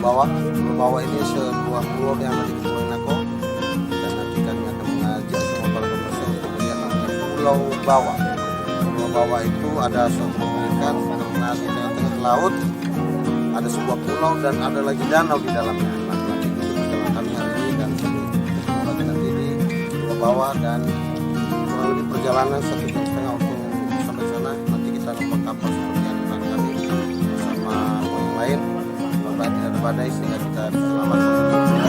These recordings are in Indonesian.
Bawah. Pulau Bawah ini sebuah pulau yang ada di Kepulauan Nako, dan nanti kami akan mengajak semua para pemirsa untuk melihat namanya Pulau Bawah. Pulau Bawah itu ada suatu pendidikan karena di tengah-tengah laut ada sebuah pulau dan ada lagi danau di dalamnya. Nah, nanti itu perjalanan kami hari ini dan sampai nanti di Pulau Bawah, dan kurang lebih perjalanan 1,5 jam untuk sampai sana. Nanti kita numpang kapal seperti yang dibilang kami bersama yang lain. Semoga tidak ada badai sehingga kita selamat sampai ke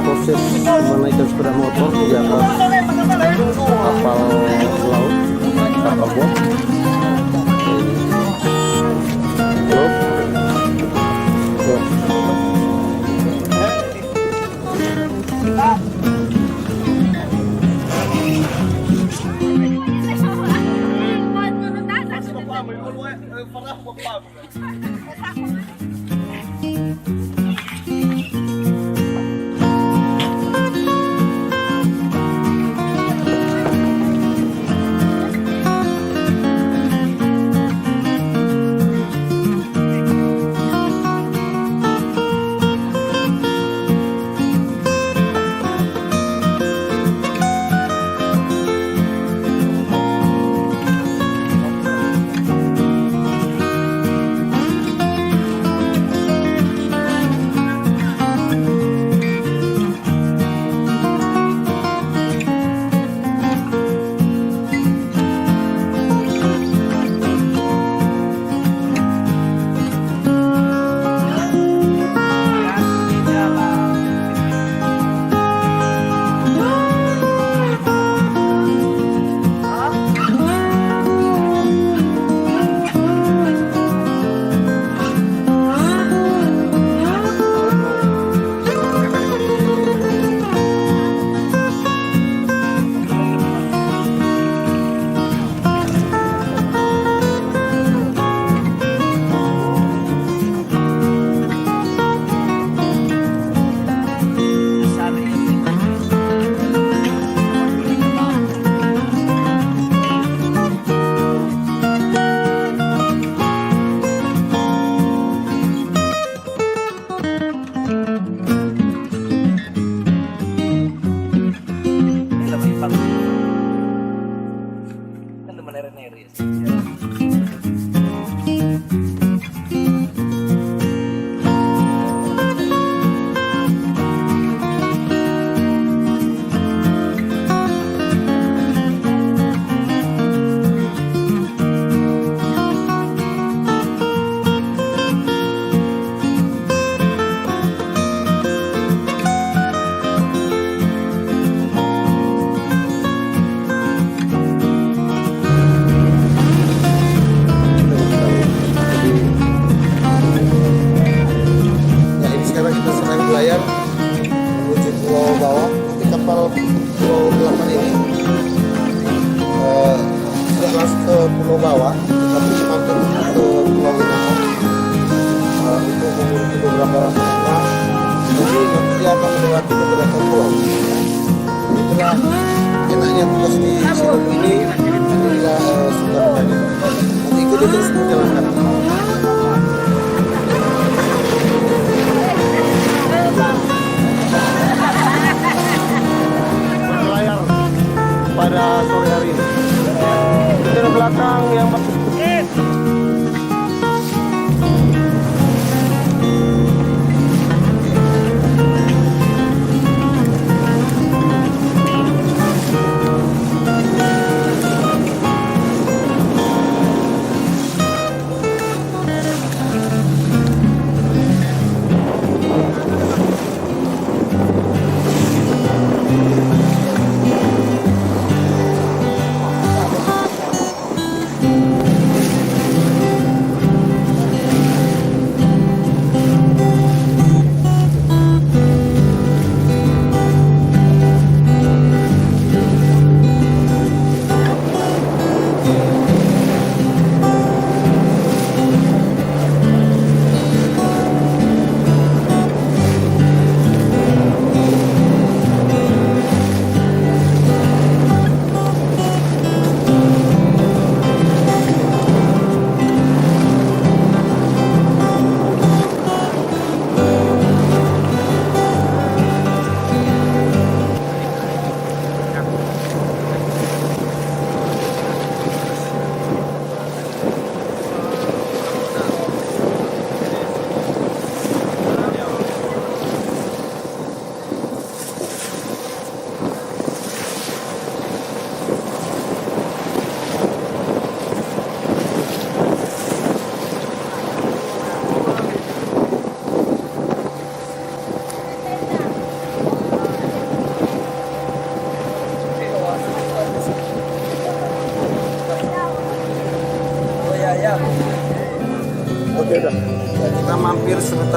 proses menaikkan sepeda motor di atas kapal laut, kapal bot. Pulau Bawah, tapi mampir ke Pulau Winako untuk mengurusi beberapa rangkaian. Jadi nanti dia akan melewati beberapa pulau. Itulah enaknya tugas di sini ini, bila sudah berani. Nanti ikuti terus perjalanan. Berlayar pada sore hari ini. Di belakang yang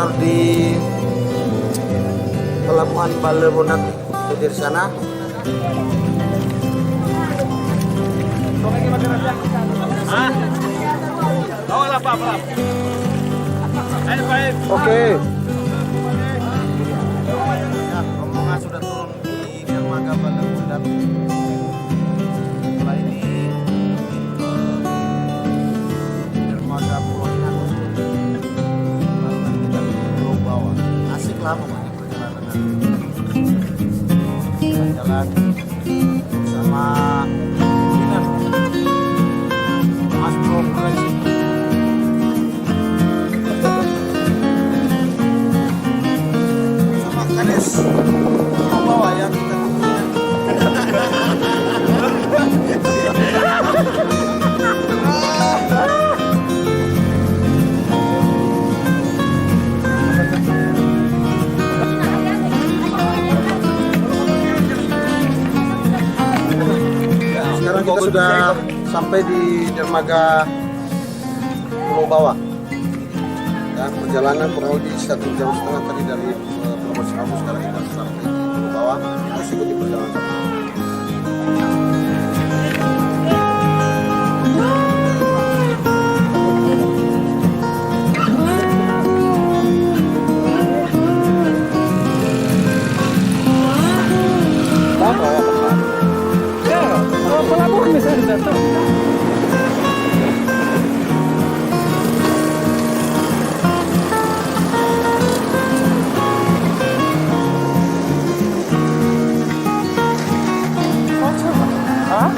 sekitar di Pelabuhan Baleronat itu dari sana. Oke. Ya, rombongan sudah turun di dermaga Baleronat. Setelah ini dermaga Pulau Inang. Baru nanti kita ke Pulau Bawah. Asik lah pokoknya perjalanan nanti. Jalan sama pimpinan Mas Progres. Sama Kades bawa yang kita punya. Sekarang kita sudah sampai di dermaga Pulau Bawah. Dan perjalanan kurang lebih 1,5 jam tadi dari Pulau Serabu. Sekarang kita sampai di Pulau Bawah. Terus ikuti perjalanan. Pelabuhan misalnya datang. Hah?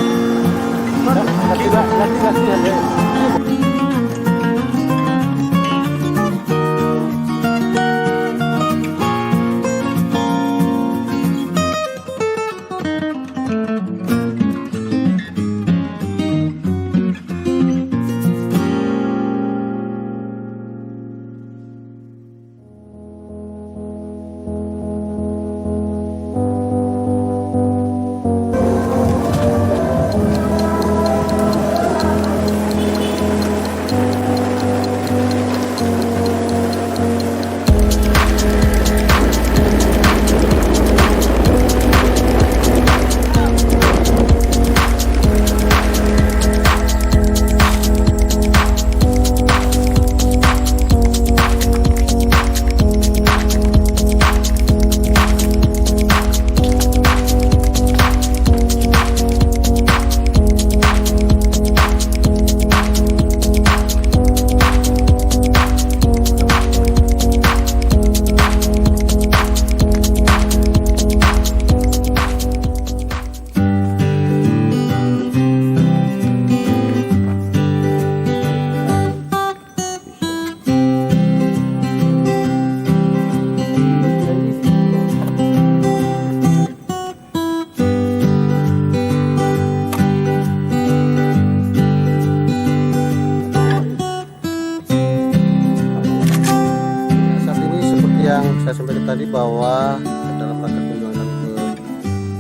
Saya sampaikan tadi bahwa dalam rangka kunjungan kami ke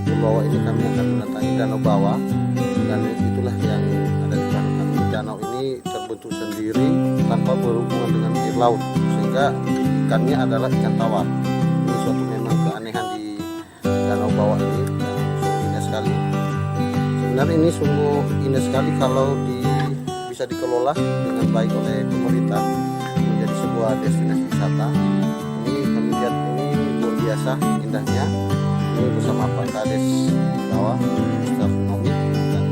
Pulau Bawah ini kami akan mendatangi Danau Bawah, dan itulah yang ada di belakang kami. Danau ini terbentuk sendiri tanpa berhubungan dengan air laut, sehingga ikannya adalah ikan tawar. Ini suatu memang keanehan di Danau Bawah ini, dan sungguh indah sekali. Sebenarnya ini sungguh indah sekali kalau bisa dikelola dengan baik oleh pemerintah menjadi sebuah destinasi wisata. Ini kami lihat ini luar biasa indahnya. Ini bersama Pak Kades di bawah, Mr. Nomi, dan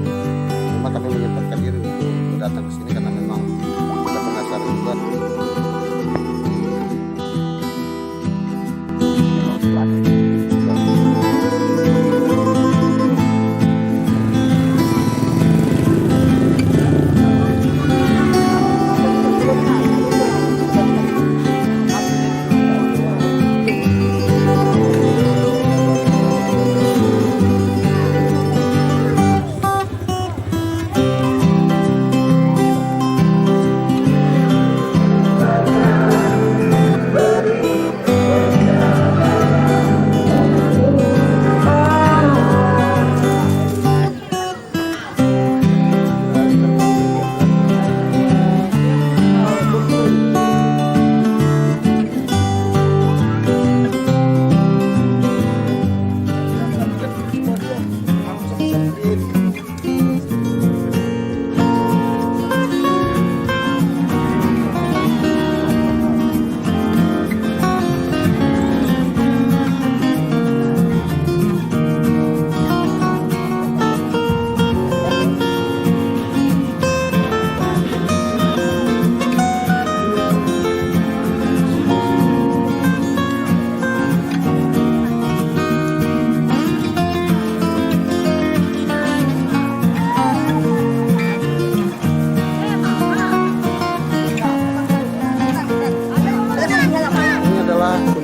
memang kami menyempatkan diri untuk datang ke sini karena memang kita penasaran juga.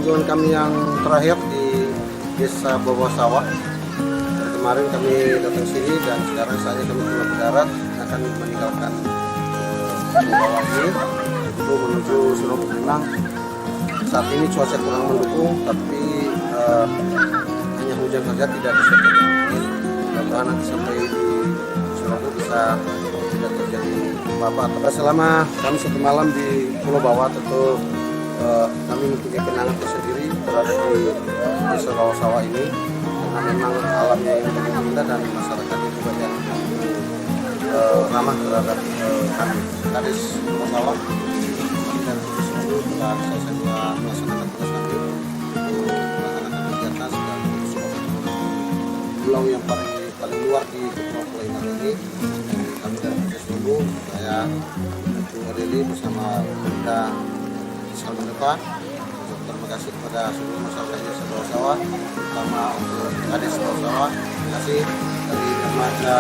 kunjungan kami yang terakhir di Desa Bawah Sawah. Dan kemarin kami datang sini dan sekarang saatnya kami telah mendarat akan meninggalkan Pulau Bawah ini untuk menuju Surau Pemenang. Saat ini cuaca kurang mendukung, tapi hanya hujan saja, tidak ada serta angin. Mudah-mudahan nanti sampai di Surau bisa tidak terjadi apa-apa. Selama kami satu malam di Pulau Bawah, tentu kami mempunyai kenangan tersendiri berada di Desa Bawah Sawah ini, karena memang alamnya yang begitu indah dan masyarakatnya juga yang ramah terhadap kami. Kadis Bawah Sawah dan seluruh telah selesai melaksanakan tugas kami untuk melaksanakan kegiatan sedang pulau yang paling luar di Kepulauan Pelayanan ini. Kami dalam proses tunggu, saya Ibu Rili bersama Bunda Salman depan. Terima kasih kepada seluruh masyarakat Desa Bawah Sawah, terutama untuk Kadis Bawah Sawah. Terima kasih dari remaja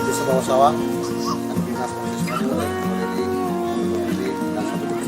Desa Bawah Sawah dan dinas proses tunggu oleh Ibu Rili dan seluruh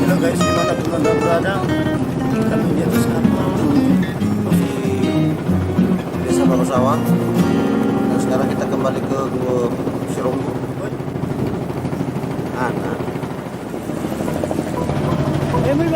Halo guys, dimanapun anda berada, kami di atas kapal di Desa Bawah Sawah. Dan sekarang kita kembali ke Gua Sirumbu. Eh, may